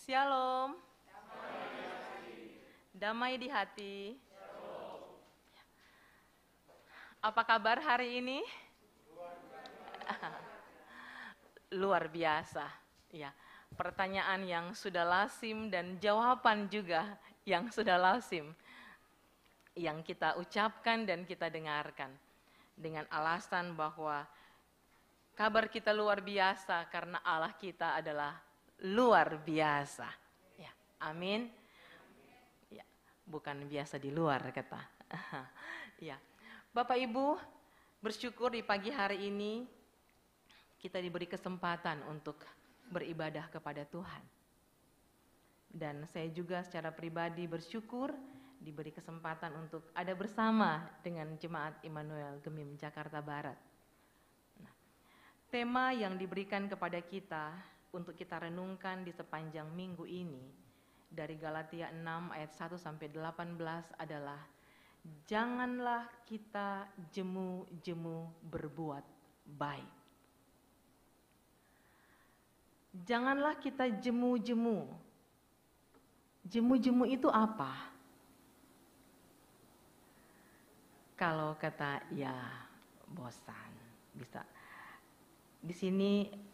Shalom. Damai di hati. Apa kabar hari ini? Luar biasa. Ya, pertanyaan yang sudah lazim dan jawaban juga yang sudah lazim yang kita ucapkan dan kita dengarkan dengan alasan bahwa kabar kita luar biasa karena Allah kita adalah luar biasa. Ya, amin. Ya, bukan biasa di luar kata. Ya, Bapak Ibu, bersyukur di pagi hari ini kita diberi kesempatan untuk beribadah kepada Tuhan. Dan saya juga secara pribadi bersyukur diberi kesempatan untuk ada bersama dengan Jemaat Immanuel Gemim Jakarta Barat. Nah, tema yang diberikan kepada kita untuk kita renungkan di sepanjang minggu ini dari Galatia 6 ayat 1 sampai 18 adalah janganlah kita jemu-jemu berbuat baik. Janganlah kita jemu-jemu. Jemu-jemu itu apa? Kalau kata ya bosan, bisa. Di sini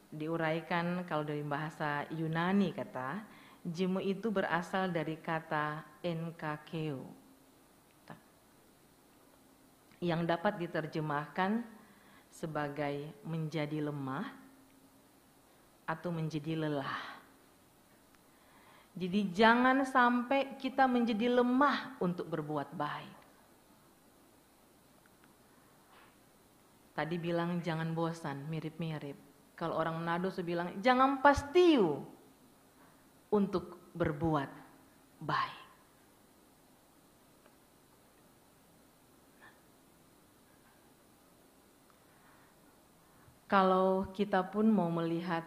diuraikan kalau dari bahasa Yunani kata, jemu itu berasal dari kata enkakeo. Yang dapat diterjemahkan sebagai menjadi lemah atau menjadi lelah. Jadi jangan sampai kita menjadi lemah untuk berbuat baik. Tadi bilang jangan bosan, mirip-mirip. Kalau orang Manado bilang jangan pastiu untuk berbuat baik. Kalau kita pun mau melihat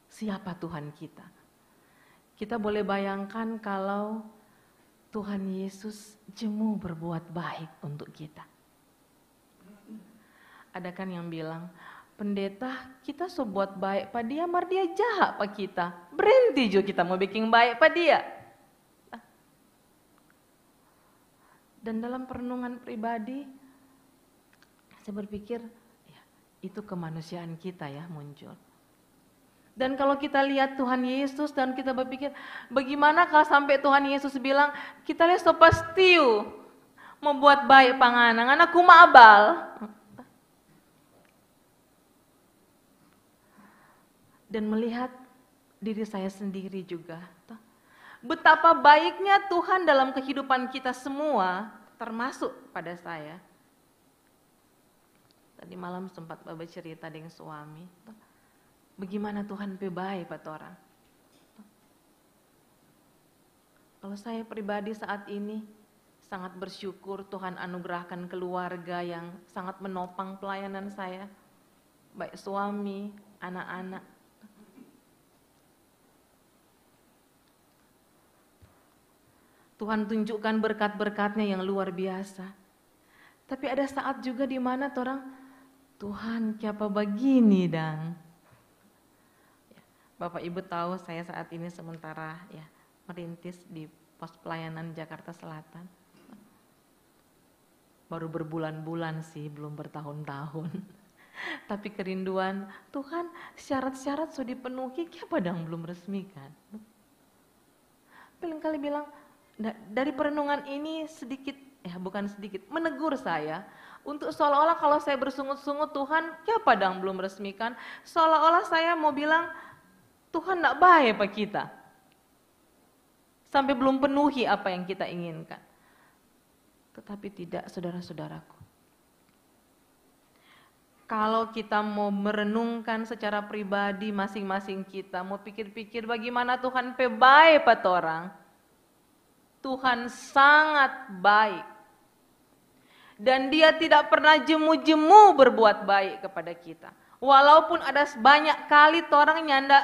siapa Tuhan kita, kita boleh bayangkan kalau Tuhan Yesus jemu berbuat baik untuk kita. Ada kan yang bilang, pendeta kita so buat baik pada dia, mar dia jahat pak kita. Berhenti juga kita mau bikin baik pada dia. Dan dalam perenungan pribadi, saya berpikir, ya, itu kemanusiaan kita ya muncul. Dan kalau kita lihat Tuhan Yesus dan kita berpikir, bagaimana kalau sampai Tuhan Yesus bilang, kita lihat so pastiu membuat baik panganang, anakku mabal. Dan melihat diri saya sendiri juga. Betapa baiknya Tuhan dalam kehidupan kita semua, termasuk pada saya. Tadi malam sempat Bapak cerita dengan suami. Bagaimana Tuhan baik pada orang. Kalau saya pribadi saat ini sangat bersyukur Tuhan anugerahkan keluarga yang sangat menopang pelayanan saya. Baik suami, anak-anak. Tuhan tunjukkan berkat-berkatnya yang luar biasa. Tapi ada saat juga di mana orang, Tuhan siapa begini dang. Bapak Ibu tahu saya saat ini sementara ya merintis di pos pelayanan Jakarta Selatan. Baru berbulan-bulan sih, belum bertahun-tahun. Tapi kerinduan, Tuhan syarat-syarat sudah dipenuhi, kenapa dang belum resmikan? Paling kali bilang, dari perenungan ini sedikit, bukan sedikit, menegur saya untuk seolah-olah kalau saya bersungut-sungut Tuhan, kenapa dang belum resmikan? Seolah-olah saya mau bilang Tuhan tidak baik pak kita, sampai belum penuhi apa yang kita inginkan. Tetapi tidak, saudara-saudaraku. Kalau kita mau merenungkan secara pribadi masing-masing kita, mau pikir-pikir bagaimana Tuhan baik pada orang. Tuhan sangat baik. Dan dia tidak pernah jemu-jemu berbuat baik kepada kita. Walaupun ada banyak kali orang nyanda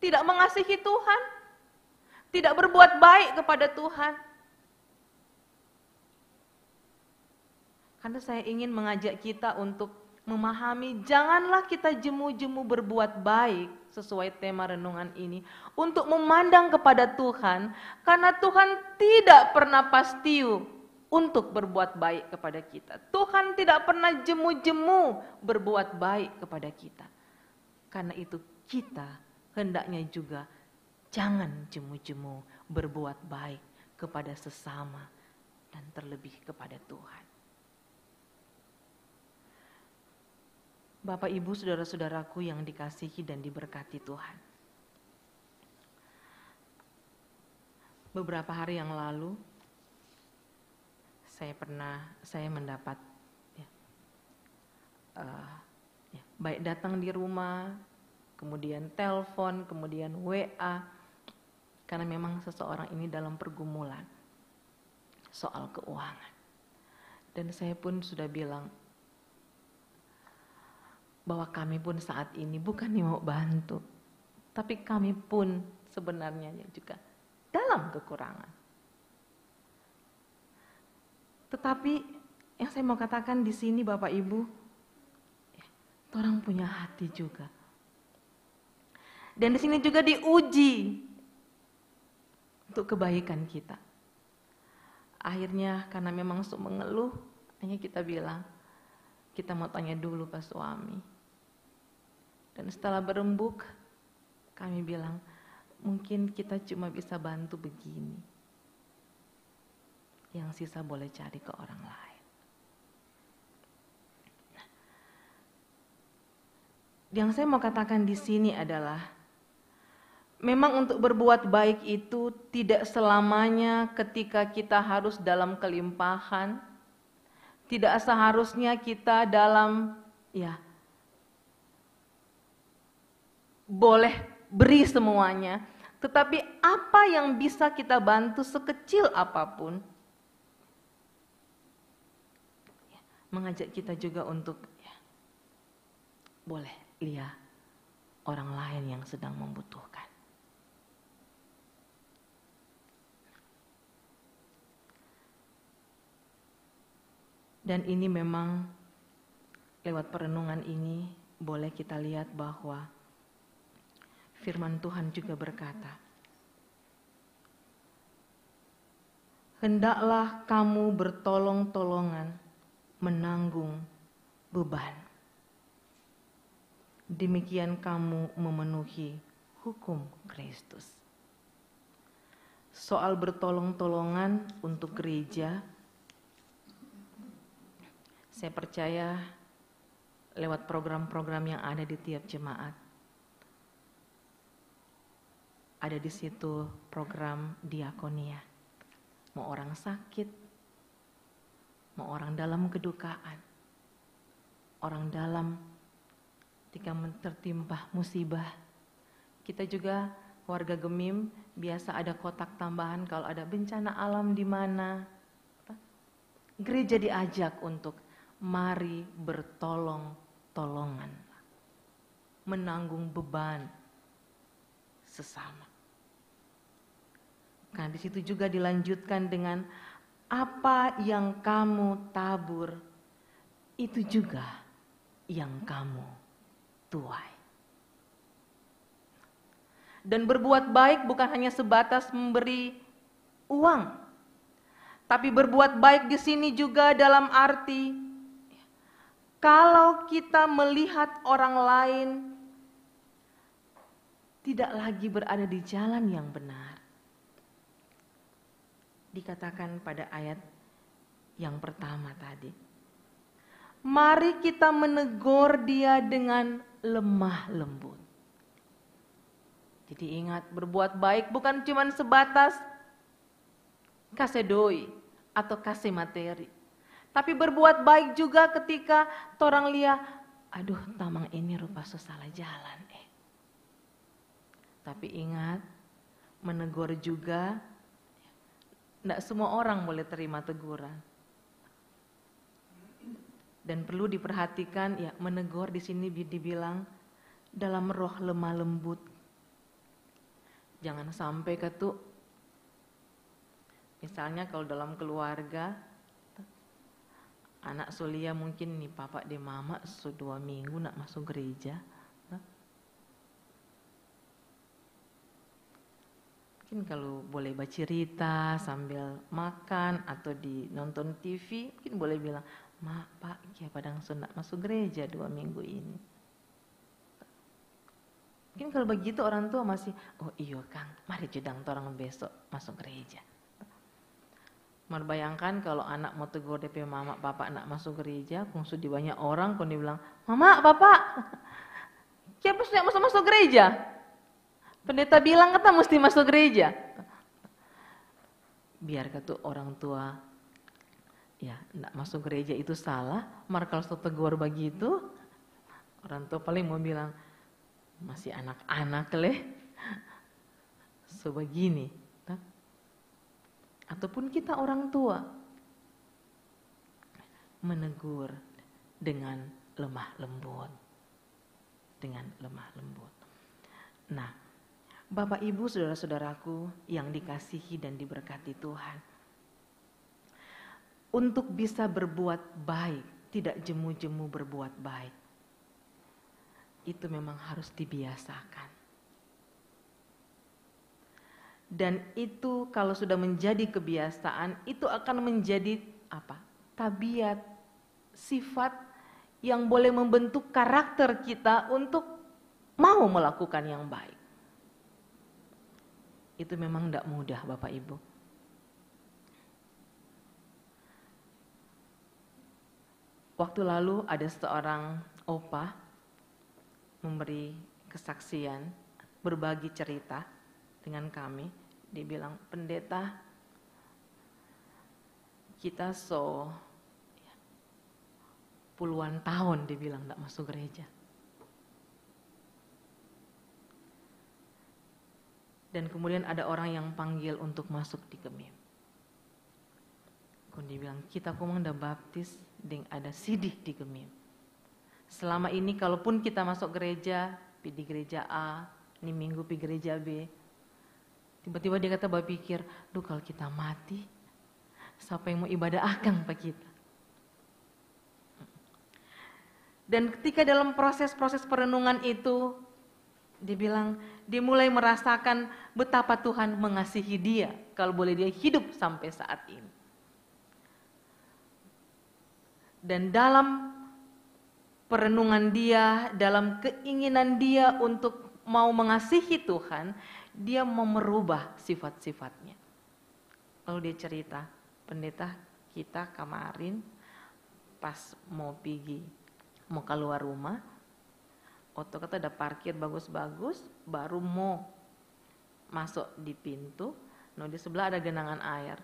tidak mengasihi Tuhan. Tidak berbuat baik kepada Tuhan. Karena saya ingin mengajak kita untuk memahami, janganlah kita jemu-jemu berbuat baik sesuai tema renungan ini, untuk memandang kepada Tuhan, karena Tuhan tidak pernah pastiu untuk berbuat baik kepada kita. Tuhan tidak pernah jemu-jemu berbuat baik kepada kita. Karena itu kita hendaknya juga jangan jemu-jemu berbuat baik kepada sesama dan terlebih kepada Tuhan. Bapak, Ibu, saudara-saudaraku yang dikasihi dan diberkati Tuhan. Beberapa hari yang lalu saya mendapat baik datang di rumah, kemudian telepon, kemudian WA, karena memang seseorang ini dalam pergumulan soal keuangan. Dan saya pun sudah bilang bahwa kami pun saat ini bukan mau bantu, tapi kami pun sebenarnya juga dalam kekurangan. Tetapi yang saya mau katakan di sini Bapak Ibu, orang punya hati juga. Dan di sini juga diuji untuk kebaikan kita. Akhirnya karena memang mengeluh, hanya kita bilang, kita mau tanya dulu ke suami. Dan setelah berembuk, kami bilang, mungkin kita cuma bisa bantu begini. Yang sisa boleh cari ke orang lain. Yang saya mau katakan di sini adalah, memang untuk berbuat baik itu tidak selamanya ketika kita harus dalam kelimpahan, tidak seharusnya kita dalam boleh beri semuanya, tetapi apa yang bisa kita bantu sekecil apapun, mengajak kita juga untuk boleh lihat orang lain yang sedang membutuhkan. Dan ini memang lewat perenungan ini boleh kita lihat bahwa firman Tuhan juga berkata, hendaklah kamu bertolong-tolongan menanggung beban. Demikian kamu memenuhi hukum Kristus. Soal bertolong-tolongan untuk gereja, saya percaya lewat program-program yang ada di tiap jemaat, ada di situ program diakonia. Mau orang sakit, mau orang dalam kedukaan, orang dalam ketika tertimpa musibah. Kita juga warga Gemim biasa ada kotak tambahan kalau ada bencana alam di mana. Gereja diajak untuk mari bertolong-tolongan, menanggung beban sesama. Nah, di situ juga dilanjutkan dengan apa yang kamu tabur, itu juga yang kamu tuai. Dan berbuat baik bukan hanya sebatas memberi uang, tapi berbuat baik di sini juga dalam arti kalau kita melihat orang lain tidak lagi berada di jalan yang benar. Dikatakan pada ayat yang pertama tadi, mari kita menegur dia dengan lemah lembut. Jadi ingat, berbuat baik bukan cuma sebatas kasih doi atau kasih materi. Tapi berbuat baik juga ketika orang lihat, aduh tamang ini rupa salah jalan. Tapi ingat, menegur juga, tidak semua orang boleh terima teguran. Dan perlu diperhatikan, ya menegur di sini dibilang dalam roh lemah lembut. Jangan sampai misalnya kalau dalam keluarga, anak Solia mungkin nih papa de mama 2 minggu nak masuk gereja. Mungkin kalau boleh baca cerita sambil makan atau di nonton TV, mungkin boleh bilang, "Mak, Pak, Kia Padang Sunda masuk gereja 2 minggu ini." Mungkin kalau begitu orang tua masih, "Oh iya Kang, mari jedang orang besok masuk gereja." Merbayangkan kalau anak mau tegur DP mama, papa nak masuk gereja, kungsu di banyak orang, kau dibilang, "Mama, Bapak, Kia sudah masuk gereja. Pendeta bilang kata mesti masuk gereja." Biar kata orang tua, ya enggak masuk gereja itu salah, mar kalau tegur begitu, orang tua paling mau bilang, masih anak-anak leh, sebegini. Ataupun kita orang tua, menegur dengan lemah lembut. Dengan lemah lembut. Nah, Bapak Ibu saudara-saudaraku yang dikasihi dan diberkati Tuhan. Untuk bisa berbuat baik, tidak jemu-jemu berbuat baik. Itu memang harus dibiasakan. Dan itu kalau sudah menjadi kebiasaan, itu akan menjadi apa? Tabiat, sifat yang boleh membentuk karakter kita untuk mau melakukan yang baik. Itu memang tidak mudah Bapak Ibu. Waktu lalu ada seorang opa memberi kesaksian, berbagi cerita dengan kami. Dia bilang, "Pendeta, kita puluhan tahun," dia bilang, "tidak masuk gereja. Dan kemudian ada orang yang panggil untuk masuk di Kemim. Dia bilang, kita kumang udah baptis, ding ada sidih di Kemim. Selama ini kalaupun kita masuk gereja, di gereja A, ini minggu di gereja B, tiba-tiba dia kata berpikir, duh kalau kita mati, siapa yang mau ibadah akang pak kita?" Dan ketika dalam proses-proses perenungan itu, dia bilang, dia mulai merasakan betapa Tuhan mengasihi dia, kalau boleh dia hidup sampai saat ini. Dan dalam perenungan dia, dalam keinginan dia untuk mau mengasihi Tuhan, dia mau merubah sifat-sifatnya. Lalu dia cerita, "Pendeta, kita kemarin pas mau keluar rumah, oto kata ada parkir bagus-bagus, baru mau masuk di pintu, di sebelah ada genangan air.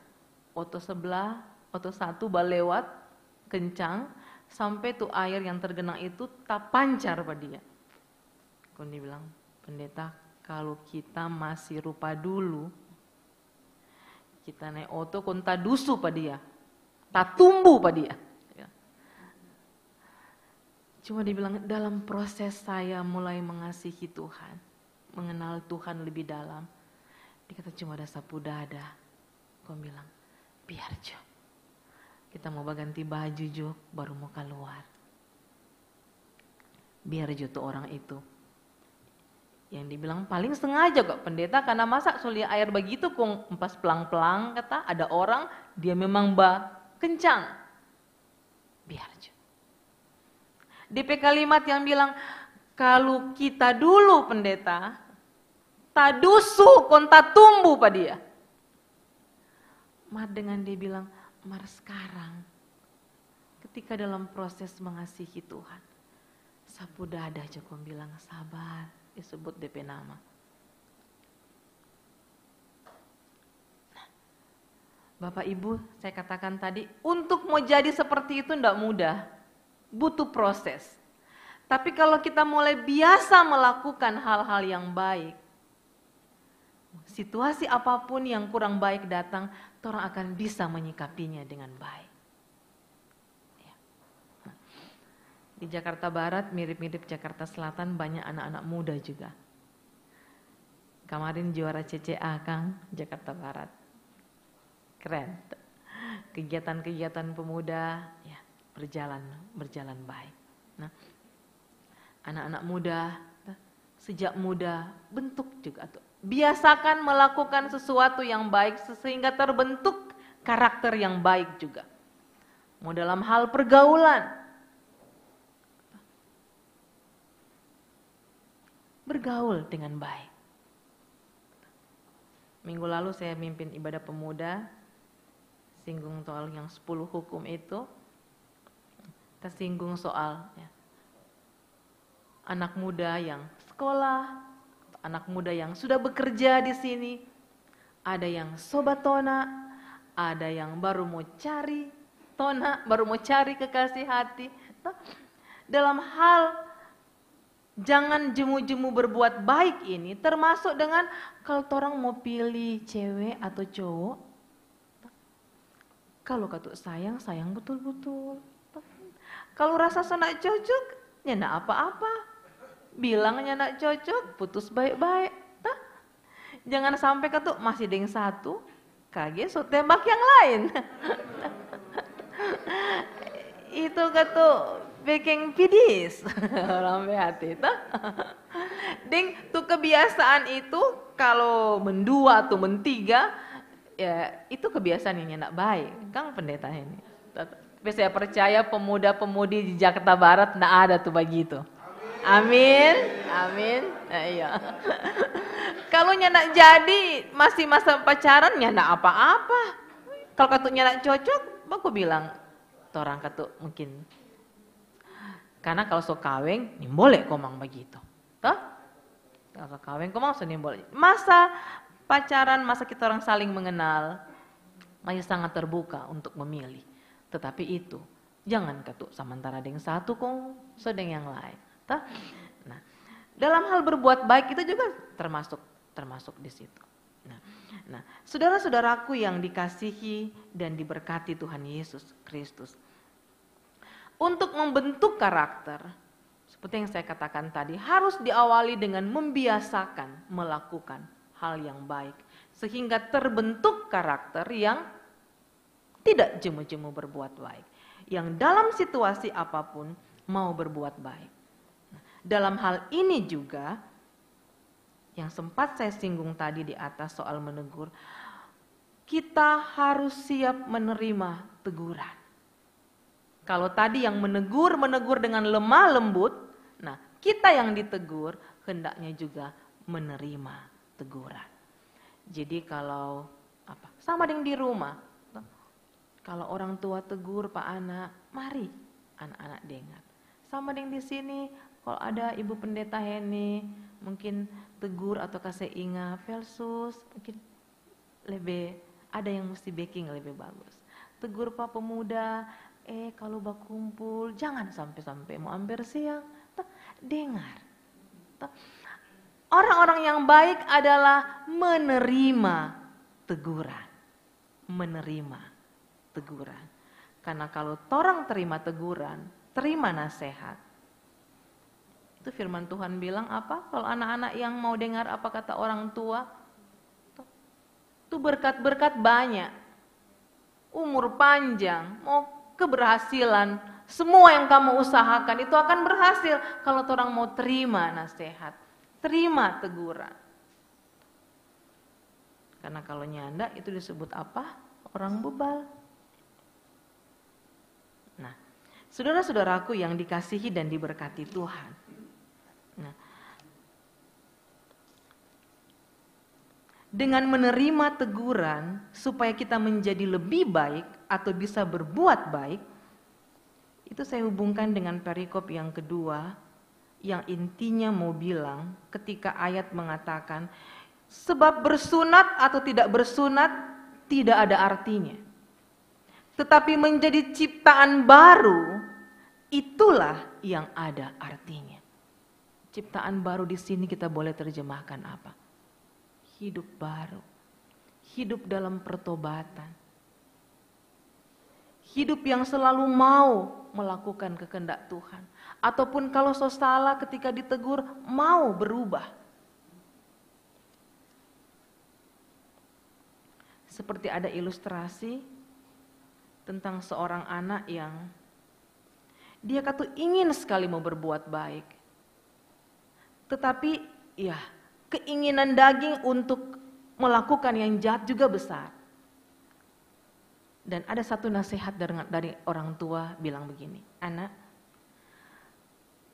Oto satu lewat kencang, sampai tuh air yang tergenang itu tak pancar pada dia." Kon dia bilang, "Pendeta, kalau kita masih rupa dulu, kita naik oto kon tak dusu pada dia, tak tumbuh pada dia." Cuma dibilang dalam proses saya mulai mengasihi Tuhan, mengenal Tuhan lebih dalam, dia kata cuma ada sapu dada. Kau bilang, biar Jo, kita mau ganti baju Jo, baru mau keluar. Biar Jo tuh orang itu. Yang dibilang paling sengaja kok pendeta, karena masa sulia air begitu kong empas pelang-pelang, kata ada orang dia memang kencang. Biar Jo. DP kalimat yang bilang, kalau kita dulu pendeta, tak dusu kon tak tumbuh pada dia. Mar dengan dia bilang, mar sekarang, ketika dalam proses mengasihi Tuhan, sapu dada Joko bilang sabar, disebut DP nama. Nah, Bapak Ibu, saya katakan tadi, untuk mau jadi seperti itu tidak mudah. Butuh proses. Tapi kalau kita mulai biasa melakukan hal-hal yang baik, situasi apapun yang kurang baik datang, orang akan bisa menyikapinya dengan baik. Di Jakarta Barat mirip-mirip Jakarta Selatan, banyak anak-anak muda juga. Kemarin juara CCA Kang, Jakarta Barat. Keren. Kegiatan-kegiatan pemuda ya berjalan baik. Nah, anak-anak muda sejak muda bentuk juga tuh Biasakan melakukan sesuatu yang baik sehingga terbentuk karakter yang baik juga. Mau dalam hal pergaulan, bergaul dengan baik. Minggu lalu saya mimpin ibadah pemuda, singgung soal yang 10 hukum itu. Kita singgung soal anak muda yang sekolah, anak muda yang sudah bekerja di sini, ada yang sobat tona, ada yang baru mau cari tona, baru mau cari kekasih hati. Dalam hal jangan jemu-jemu berbuat baik ini, termasuk dengan kalau orang mau pilih cewek atau cowok, kalau kata sayang, sayang betul-betul. Kalau rasa nak cocok, ya nak apa-apa. Bilangnya nak cocok, putus baik-baik. Jangan sampai kata masih deng satu, kaget so tembak yang lain. Itu kata bikin pidis orang hati. Ding tuh kebiasaan itu kalau mendua atau mentiga, ya itu kebiasaan yang nak baik. Kang pendeta ini. Tapi saya percaya pemuda-pemudi di Jakarta Barat nggak ada tuh begitu. Amin, amin. Iya. Kalau nyak jadi masih masa pacaran nyak apa-apa. Kalau katanya nyak cocok, aku bilang, orang katu mungkin. Karena kalau so kaweng, nih boleh komang begitu. Toh? Kalau kaweng komang so nih boleh. Masa pacaran, masa kita orang saling mengenal, masih sangat terbuka untuk memilih. Tetapi itu jangan ketuk sementara dengan satu kong sedang yang lain. Nah, dalam hal berbuat baik itu juga termasuk di situ. Nah, saudara-saudaraku yang dikasihi dan diberkati Tuhan Yesus Kristus, untuk membentuk karakter, seperti yang saya katakan tadi, harus diawali dengan membiasakan melakukan hal yang baik, sehingga terbentuk karakter yang tidak jemu-jemu berbuat baik, yang dalam situasi apapun mau berbuat baik. Dalam hal ini juga, yang sempat saya singgung tadi di atas soal menegur, kita harus siap menerima teguran. Kalau tadi yang menegur dengan lemah lembut, nah kita yang ditegur hendaknya juga menerima teguran. Jadi kalau sama dengan di rumah, kalau orang tua tegur Pak anak, mari anak-anak dengar. Sama dengan di sini, kalau ada ibu pendeta Heni, mungkin tegur atau kasih ingat, Velsus, mungkin lebih ada yang mesti backing lebih bagus. Tegur Pak pemuda, kalau berkumpul jangan sampai-sampai mau hampir siang, dengar. Orang-orang yang baik adalah menerima teguran, Karena kalau orang terima teguran, terima nasihat. Itu firman Tuhan bilang apa? Kalau anak-anak yang mau dengar apa kata orang tua, itu berkat-berkat banyak. Umur panjang, mau keberhasilan, semua yang kamu usahakan itu akan berhasil kalau orang mau terima nasihat, terima teguran. Karena kalau nyanda itu disebut apa? Orang bebal. Nah, saudara-saudaraku yang dikasihi dan diberkati Tuhan. Nah, dengan menerima teguran supaya kita menjadi lebih baik atau bisa berbuat baik, itu saya hubungkan dengan perikop yang kedua, yang intinya mau bilang ketika ayat mengatakan, sebab bersunat atau tidak bersunat tidak ada artinya. Tetapi menjadi ciptaan baru, itulah yang ada artinya. Ciptaan baru di sini kita boleh terjemahkan apa? Hidup baru. Hidup dalam pertobatan. Hidup yang selalu mau melakukan kehendak Tuhan. Ataupun kalau salah ketika ditegur, mau berubah. Seperti ada ilustrasi tentang seorang anak yang dia ingin sekali mau berbuat baik. Tetapi ya keinginan daging untuk melakukan yang jahat juga besar. Dan ada satu nasihat dari orang tua bilang begini, anak,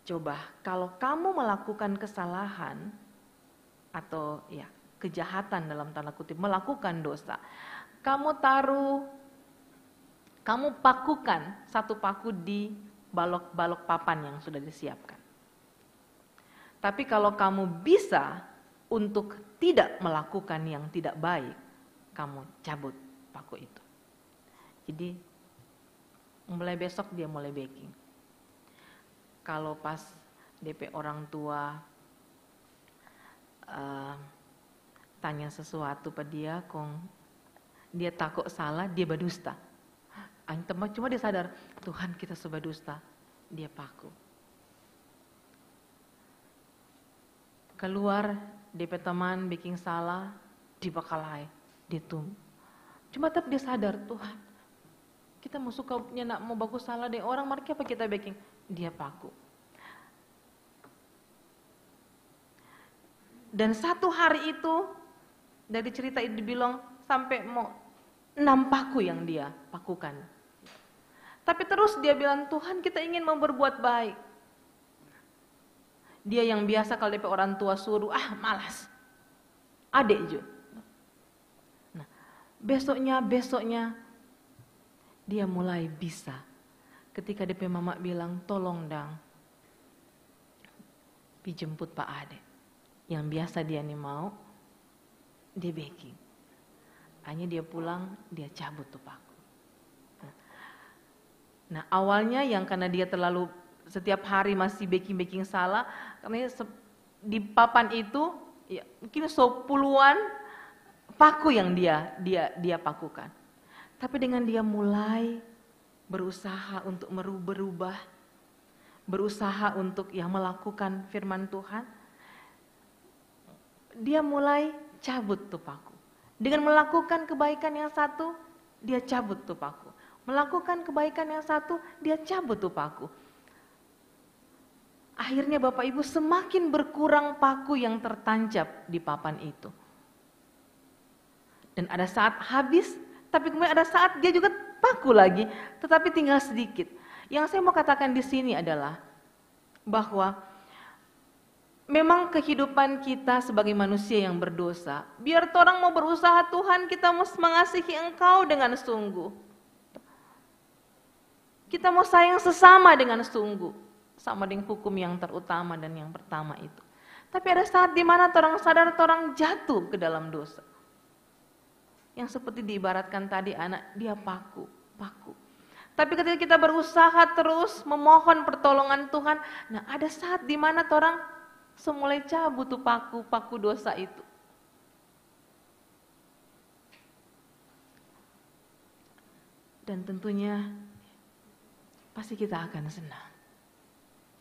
coba kalau kamu melakukan kesalahan atau ya kejahatan dalam tanda kutip, melakukan dosa, kamu pakukan satu paku di balok papan yang sudah disiapkan. Tapi kalau kamu bisa untuk tidak melakukan yang tidak baik, kamu cabut paku itu. Jadi mulai besok dia mulai baking. Kalau pas DP orang tua tanya sesuatu pada dia, dia takut salah, dia berdusta. Cuma dia sadar, Tuhan kita sudah berdusta, dia paku. Keluar DP teman bikin salah, dibakalai, ditum. Cuma tetap dia sadar, Tuhan kita mau sukanya nak mau bagus salah deh orang, mereka apa kita baking, dia paku. Dan satu hari itu dari cerita itu dibilang sampai mau 6 paku yang dia pakukan. Tapi terus dia bilang, Tuhan kita ingin mau berbuat baik. Dia yang biasa kalau DP orang tua suruh, malas. Adek juga. Nah, besoknya dia mulai bisa. Ketika DP mama bilang, tolong dang, pi jemput Pak Ade. Yang biasa dia nih mau, dia baking. Hanya dia pulang, dia cabut tuh paku. Nah awalnya yang karena dia terlalu setiap hari masih baking salah, karena di papan itu ya, mungkin 10-an paku yang dia pakukan. Tapi dengan dia mulai berusaha untuk berubah, berusaha untuk melakukan firman Tuhan, dia mulai cabut tuh paku. Dengan melakukan kebaikan yang satu, dia cabut tuh paku. Melakukan kebaikan yang satu, dia cabut tuh paku. Akhirnya Bapak Ibu semakin berkurang paku yang tertancap di papan itu. Dan ada saat habis, tapi kemudian ada saat dia juga paku lagi, tetapi tinggal sedikit. Yang saya mau katakan di sini adalah bahwa memang kehidupan kita sebagai manusia yang berdosa, biar orang mau berusaha, Tuhan kita mau mengasihi Engkau dengan sungguh. Kita mau sayang sesama dengan sungguh, sama dengan hukum yang terutama dan yang pertama itu. Tapi ada saat di mana orang sadar orang jatuh ke dalam dosa. Yang seperti diibaratkan tadi anak, dia paku. Tapi ketika kita berusaha terus memohon pertolongan Tuhan, nah ada saat di mana orang semulai cabut tuh paku dosa itu. Dan tentunya pasti kita akan senang.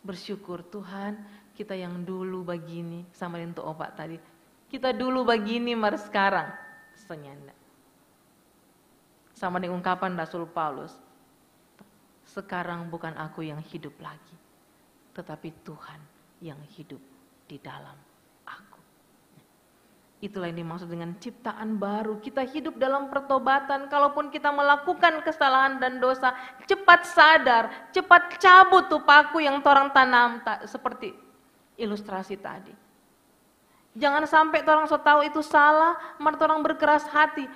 Bersyukur Tuhan, kita yang dulu begini, sama dengan opak tadi. Kita dulu begini, mari sekarang senyanda. Sama dengan ungkapan Rasul Paulus, sekarang bukan aku yang hidup lagi, tetapi Tuhan yang hidup di dalam aku. Itulah yang dimaksud dengan ciptaan baru. Kita hidup dalam pertobatan. Kalaupun kita melakukan kesalahan dan dosa, cepat sadar, cepat cabut tuh paku yang orang tanam, seperti ilustrasi tadi. Jangan sampai orang so tahu itu salah, malah orang berkeras hati.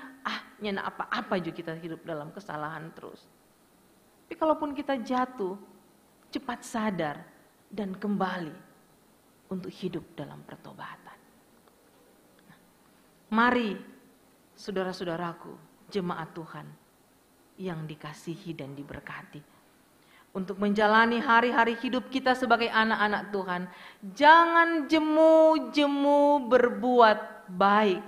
Nyana apa juga kita hidup dalam kesalahan terus. Tapi kalaupun kita jatuh, cepat sadar dan kembali untuk hidup dalam pertobatan. Mari saudara-saudaraku, jemaat Tuhan yang dikasihi dan diberkati. Untuk menjalani hari-hari hidup kita sebagai anak-anak Tuhan, jangan jemu-jemu berbuat baik.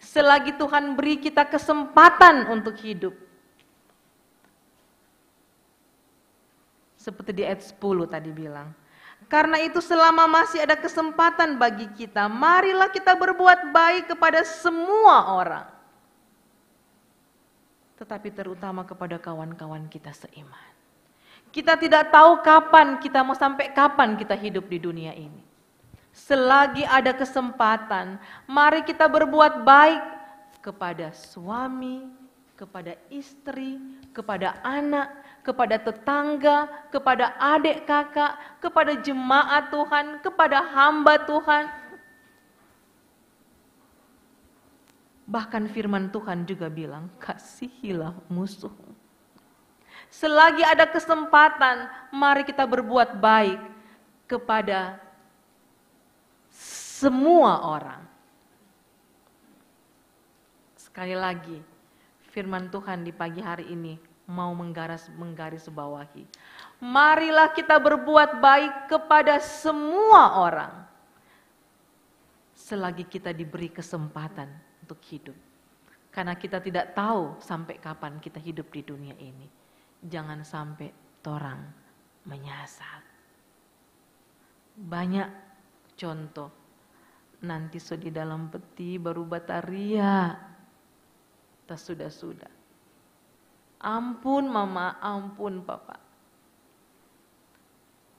Selagi Tuhan beri kita kesempatan untuk hidup. Seperti di ayat 10 tadi bilang. Karena itu selama masih ada kesempatan bagi kita, marilah kita berbuat baik kepada semua orang. Tetapi terutama kepada kawan-kawan kita seiman. Kita tidak tahu sampai kapan kita hidup di dunia ini. Selagi ada kesempatan, mari kita berbuat baik kepada suami, kepada istri, kepada anak, kepada tetangga, kepada adik kakak, kepada jemaat Tuhan, kepada hamba Tuhan. Bahkan firman Tuhan juga bilang, kasihilah musuh. Selagi ada kesempatan, mari kita berbuat baik kepada semua orang. Sekali lagi, firman Tuhan di pagi hari ini mau menggaris bawahi. Marilah kita berbuat baik kepada semua orang. Selagi kita diberi kesempatan untuk hidup. Karena kita tidak tahu sampai kapan kita hidup di dunia ini. Jangan sampai torang menyasar. Banyak contoh. Nanti di dalam peti baru bataria. Tas sudah. Ampun mama, ampun papa.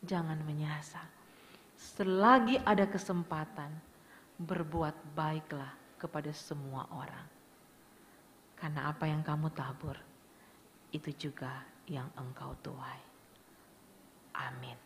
Jangan menyasar. Selagi ada kesempatan, berbuat baiklah kepada semua orang. Karena apa yang kamu tabur, itu juga yang engkau tuai. Amin.